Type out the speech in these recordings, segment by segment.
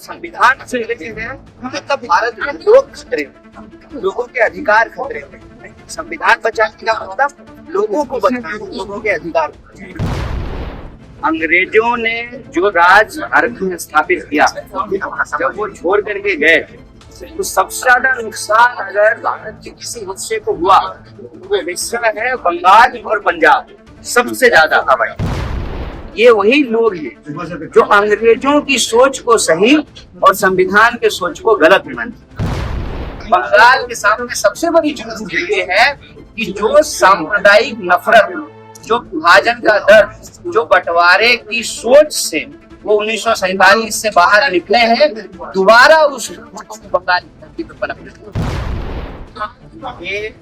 संविधान से लेते हैं तब भारत में लोग खतरे में, लोगों के अधिकार खतरे में। संविधान बचाने का मतलब लोगों को बचाना, लोगों के अधिकार को बचाना। अंग्रेजों ने जो राज भारत में स्थापित किया, जब वो छोड़ करके गए तो सबसे ज्यादा नुकसान अगर भारत के किसी हिस्से को हुआ वो हिस्सा है बंगाल और पंजाब, सबसे ज्यादा आबादी। ये वही लोग हैं जो अंग्रेजों की सोच को सही और संविधान के सोच को गलत मानते। बंगाल के सामने सबसे बड़ी चुनौती ये है कि जो सांप्रदायिक नफरत, जो विभाजन का डर, जो बंटवारे की सोच से वो 1947 से बाहर निकले हैं, दोबारा उस बंगाल की धरती पर पनप रहे। ये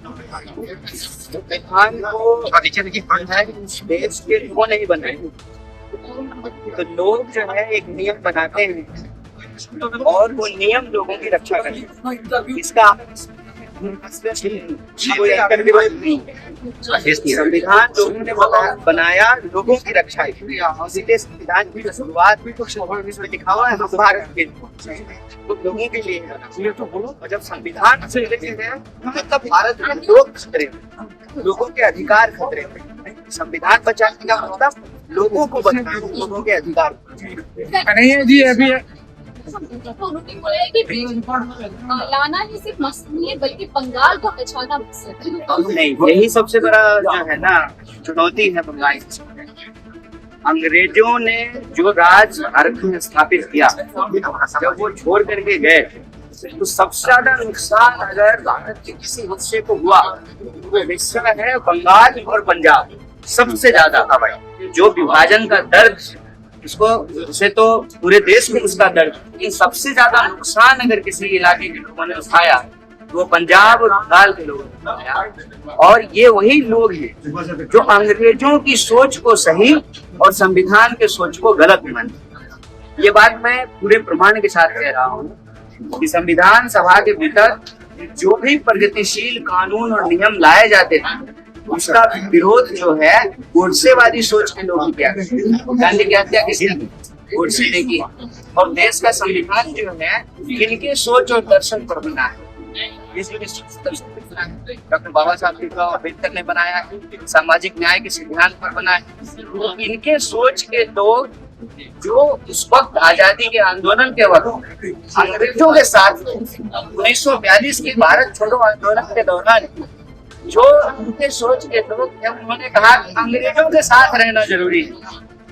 संविधान को देश के लोगों ने ही बनाए, तो लोग जो है एक नियम बनाते हैं और वो नियम लोगों की रक्षा करते हैं। इसका संविधान लोगों ने बनाया लोगों की रक्षा के लिए। इसलिए संविधान की शुरुआत इसमें लिखा हुआ है हम भारत के लोगों के लिए। और जब संविधान से लेते हैं तब भारत में लोग खतरे में, लोगों के अधिकार खतरे में। संविधान बचाने का मतलब लोगों को बचाना, लोगों के अधिकार नहीं जी। अभी उन्होंने बोला है कि लाना ही सिर्फ मसला नहीं है बल्कि बंगाल को बचाना नहीं, यही सबसे बड़ा जो है ना चुनौती है बंगाल। अंग्रेजों ने जो राज भारत में स्थापित किया, जब वो छोड़ करके गए तो सबसे ज्यादा नुकसान अगर भारत के किसी हिस्से को हुआ वो हिस्सा है बंगाल और पंजाब, सबसे ज्यादा आबादी। जो विभाजन का दर्द इसको से तो पूरे देश में उसका दर्द, लेकिन सबसे ज्यादा नुकसान अगर किसी इलाके के लोगों ने उठाया तो वो पंजाब और बंगाल के लोगों ने उठाया। और ये वही लोग हैं जो अंग्रेजों की सोच को सही और संविधान के सोच को गलत मानते। ये बात मैं पूरे प्रमाण के साथ कह रहा हूँ कि संविधान सभा के भीतर जो भी प्रगतिशील कानून और नियम लाए जाते थे उसका विरोध जो है गोडसेवादी सोच के लोग किया। गांधी की हत्या किसने की? गोडसे ने की। और देश का संविधान जो है इनके सोच और दर्शन पर बना है। डॉक्टर बाबा साहब भीमराव अम्बेडकर ने बनाया है, सामाजिक न्याय के सिद्धांत पर बना है। इनके सोच के लोग जो उस वक्त आजादी के आंदोलन के वक्त अंग्रेजों के साथ 1942 के भारत छोड़ो आंदोलन के दौरान जो उनके सोच के लोग थे, उन्होंने कहा कि अंग्रेजों के साथ रहना जरूरी है,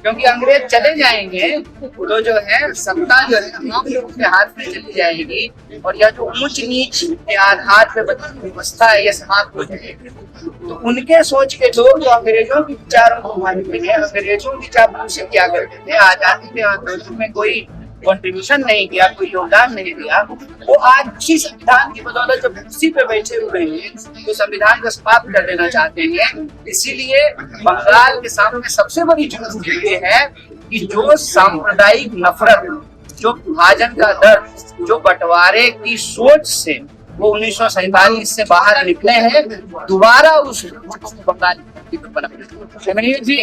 क्योंकि अंग्रेज चले जाएंगे तो जो है सत्ता जो है हम लोगों के हाथ में चली जाएगी और यह जो ऊंच नीच के आधार पे व्यवस्था है ये समाप्त हो जाएगी। तो उनके सोच के लोग जो अंग्रेजों के विचारों को मानते हैं, अंग्रेजों की चापलूसी किया करते थे, आजादी के आंदोलन में कोई कंट्रीब्यूशन नहीं किया, कोई योगदान नहीं दिया, वो आज इसी संविधान की बदौलत जब कुर्सी पे बैठे हुए हैं तो संविधान को समाप्त कर देना चाहते हैं। इसीलिए बंगाल के सामने सबसे बड़ी चुनौती ये है कि जो सांप्रदायिक नफरत, जो विभाजन का डर, जो बंटवारे की सोच से वो 1947 से बाहर निकले हैं, दोबारा उस बंगाल की धरती पर पनप रहे। बीजेपी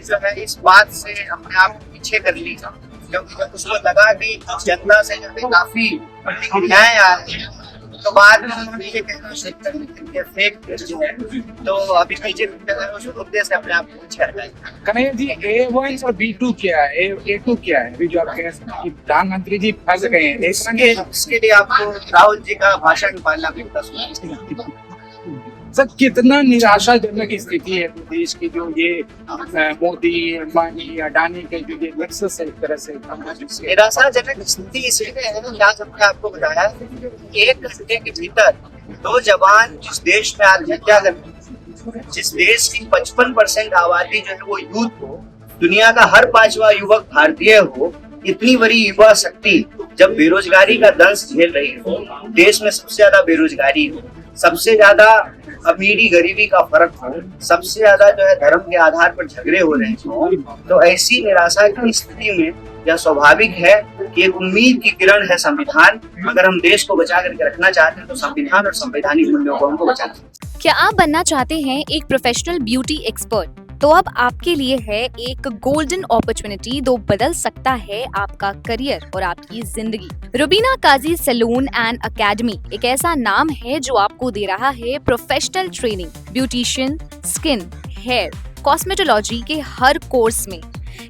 जो है इस बात से अपने आप को पीछे कर ली, क्योंकि जब उसको लगा कि जनता से जो है काफी प्रतिक्रियाएं आ रही हैं तो बाद में उन्होंने ये कहना शुरू कर दिया फेक न्यूज़ है। तो अभी बीजेपी उस मुद्दे से अपने आप को पीछे हटाई। कन्हैया जी, A1 और B2 क्या है, A2 क्या है? अभी जो आप कह प्रधानमंत्री जी फंस गए हैं, इसके लिए आपको राहुल जी का भाषण पालना पड़ता है। सर, कितना निराशाजनक स्थिति है देश की, जो ये मोदी, अंबानी, अडानी के जो ये नेक्सस है एक तरह से। निराशाजनक स्थिति इसलिए है कि आज हमने आपको बताया 1 घंटे के भीतर 2 जवान जिस देश में आत्महत्या करते, जिस देश की 55% आबादी जो है वो यूथ हो, दुनिया का हर 5वां युवक भारतीय हो, इतनी बड़ी युवा शक्ति जब बेरोजगारी का दंश झेल रही हो, देश में सबसे ज्यादा बेरोजगारी हो, सबसे ज्यादा अमीरी गरीबी का फर्क हो, सबसे ज्यादा जो है धर्म के आधार पर झगड़े हो रहे हो, तो ऐसी निराशा की स्थिति में यह स्वाभाविक है कि एक उम्मीद की किरण है संविधान। अगर हम देश को बचा करके रखना चाहते हैं तो संविधान और संवैधानिक मूल्यों को हमको बचाना। क्या आप बनना चाहते हैं एक प्रोफेशनल ब्यूटी एक्सपर्ट? तो अब आपके लिए है एक गोल्डन अपॉर्चुनिटी जो बदल सकता है आपका करियर और आपकी जिंदगी। Rubina Kazi salon and academy एक ऐसा नाम है जो आपको दे रहा है professional training, beautician, skin, hair, cosmetology के हर कोर्स में।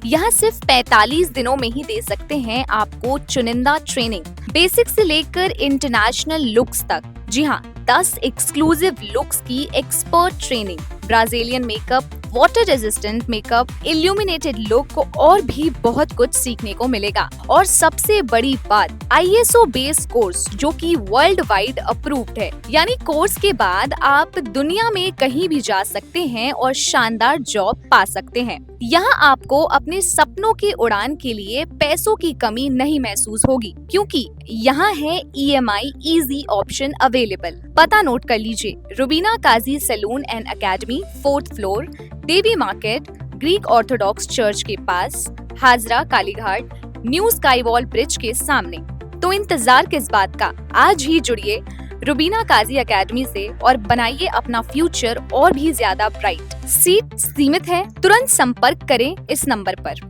यहाँ सिर्फ 45 दिनों में ही दे सकते हैं आपको चुनिंदा ट्रेनिंग, बेसिक से लेकर इंटरनेशनल लुक्स तक। जी हाँ, 10 एक्सक्लूसिव लुक्स की expert training, Brazilian makeup, water resistant makeup, illuminated look और भी बहुत कुछ सीखने को मिलेगा। और सबसे बड़ी बात, ISO बेस्ड कोर्स जो कि वर्ल्ड वाइड अप्रूव्ड है, यानी कोर्स के बाद आप दुनिया में कहीं भी जा सकते हैं और शानदार जॉब पा सकते हैं। यहाँ आपको अपने सपनों की उड़ान के लिए पैसों की कमी नहीं महसूस होगी, क्योंकि यहाँ है EMI इजी ऑप्शन अवेलेबल। पता नोट कर लीजिए, Rubina Kazi salon and academy, 4th floor, Devi market, Greek Orthodox church के पास, Hazra Kalighat, new sky wall bridge के सामने। तो इंतजार किस बात का, आज ही जुड़िए रुबीना काजी एकेडमी से और बनाइए अपना फ्यूचर और भी ज्यादा ब्राइट। सीट सीमित है, तुरंत संपर्क करें इस नंबर पर।